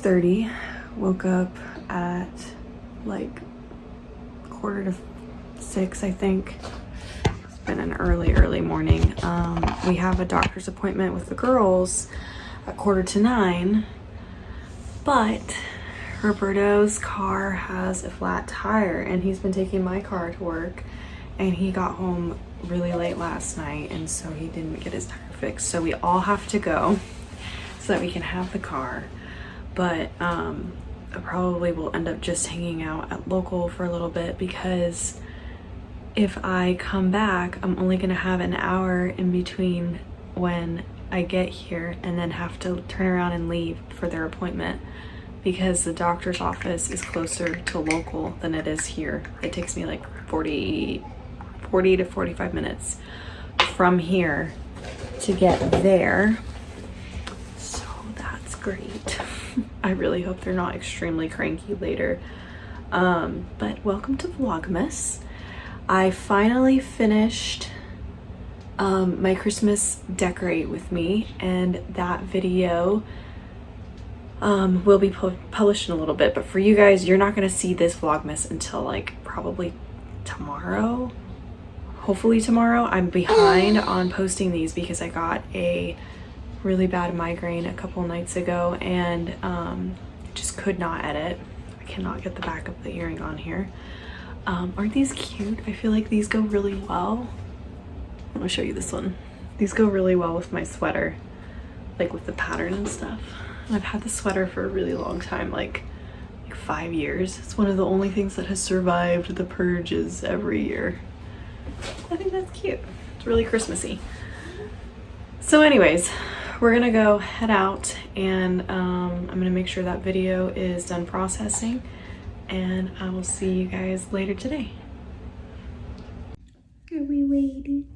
6:30. Woke up at like 5:45, I think. It's been an early morning. We have a doctor's appointment with the girls at 8:45, but Roberto's car has a flat tire and he's been taking my car to work, and he got home really late last night, and so he didn't get his tire fixed. So we all have to go so that we can have the car. But I probably will end up just hanging out at local for a little bit, because if I come back, I'm only gonna have an hour in between when I get here and then have to turn around and leave for their appointment, because the doctor's office is closer to local than it is here. It takes me like 40 to 45 minutes from here to get there. So that's great. I really hope they're not extremely cranky later. But welcome to Vlogmas. I finally finished my Christmas decorate with me, and that video will be published in a little bit. But for you guys, you're not going to see this Vlogmas until like probably tomorrow. Hopefully tomorrow. I'm behind on posting these because I got a really bad migraine a couple nights ago, and just could not edit. I cannot get the back of the earring on here. Aren't these cute? I feel like these go really well. I'm gonna show you this one. These go really well with my sweater, like with the pattern and stuff. I've had the sweater for a really long time, like 5 years. It's one of the only things that has survived the purges every year. I think that's cute. It's really Christmassy. So anyways, we're gonna go head out, and I'm gonna make sure that video is done processing, and I will see you guys later today. Are we waiting?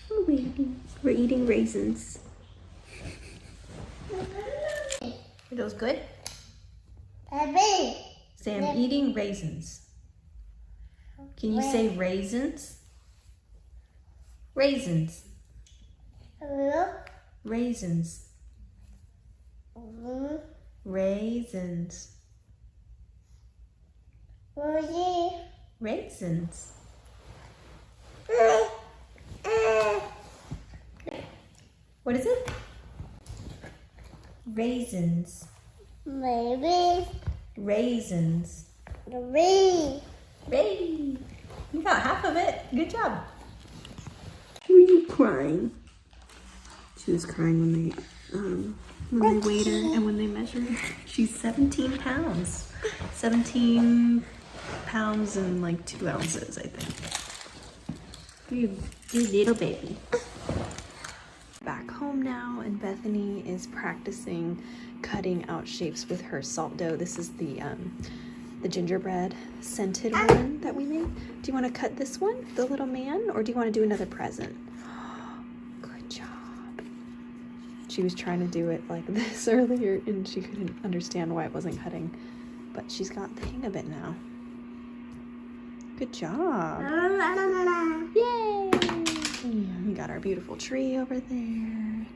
We're waiting. We're eating raisins. Are those good? Say, I'm eating raisins. Can you say raisins? Raisins. Raisins. Raisins. Raisins. What is it? Raisins. Maybe. Raisins. Maybe. Baby. You got half of it. Good job. Were you crying? She was crying when they weighed her and when they measured her. She's 17 pounds. 17 pounds and like 2 ounces, I think. You little baby. Back home now, and Bethany is practicing cutting out shapes with her salt dough. This is the gingerbread scented one that we made. Do you want to cut this one, the little man, or do you want to do another present? Good job. She was trying to do it like this earlier, and she couldn't understand why it wasn't cutting, but she's got the hang of it now. Good job. Yay! We got our beautiful tree over there.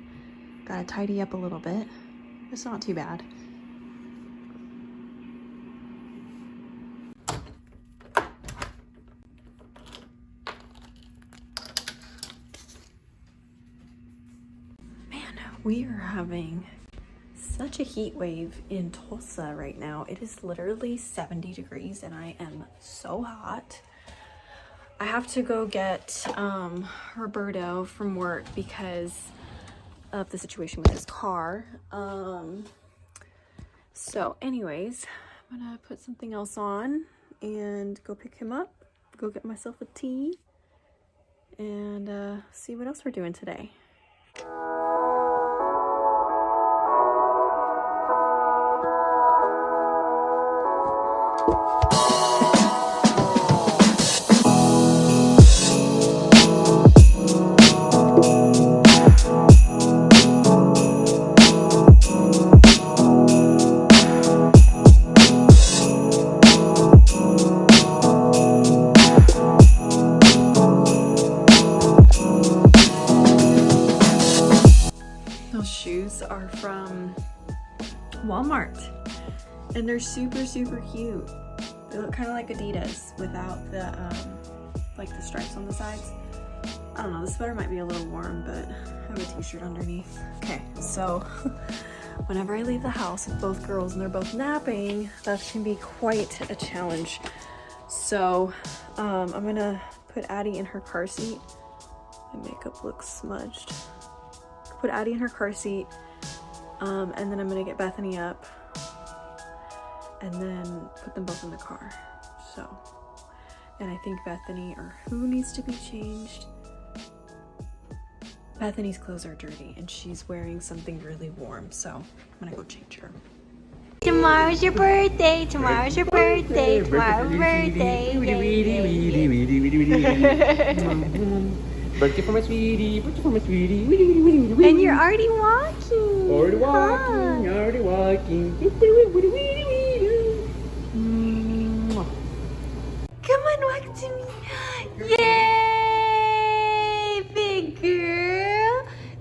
Gotta tidy up a little bit. It's not too bad. Man, we are having such a heat wave in Tulsa right now. It is literally 70 degrees and I am so hot. I have to go get Roberto from work because of the situation with his car. So anyways, I'm gonna put something else on and go pick him up, go get myself a tea, and see what else we're doing today. Walmart. And they're super, super cute. They look kind of like Adidas without the, like the stripes on the sides. I don't know, the sweater might be a little warm, but I have a t-shirt underneath. Okay, so whenever I leave the house with both girls and they're both napping, that can be quite a challenge. So I'm gonna put Addie in her car seat. My makeup looks smudged. Put Addie in her car seat, and then I'm gonna get Bethany up and then put them both in the car. So, and I think Bethany, or who needs to be changed? Bethany's clothes are dirty and she's wearing something really warm, so I'm gonna go change her. Tomorrow's your birthday, tomorrow's your birthday, tomorrow's birthday. Birthday for my sweetie, birthday for my sweetie. And you're already walking. Already walking, already walking. Come on, walk to me. Yay, big girl.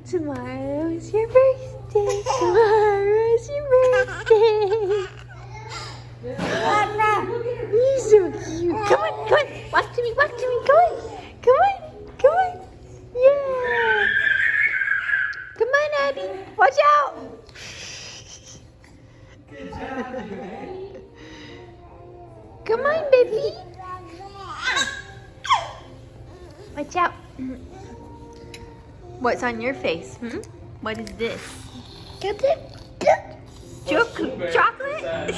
Tomorrow's your birthday. Tomorrow's your birthday. You're so cute. Come on, come on. Walk to me, walk to me. Come on, come on, come on. Yeah. Come on, Abby. Watch out. Come on, baby. Watch out. What's on your face? What is this? Chocolate?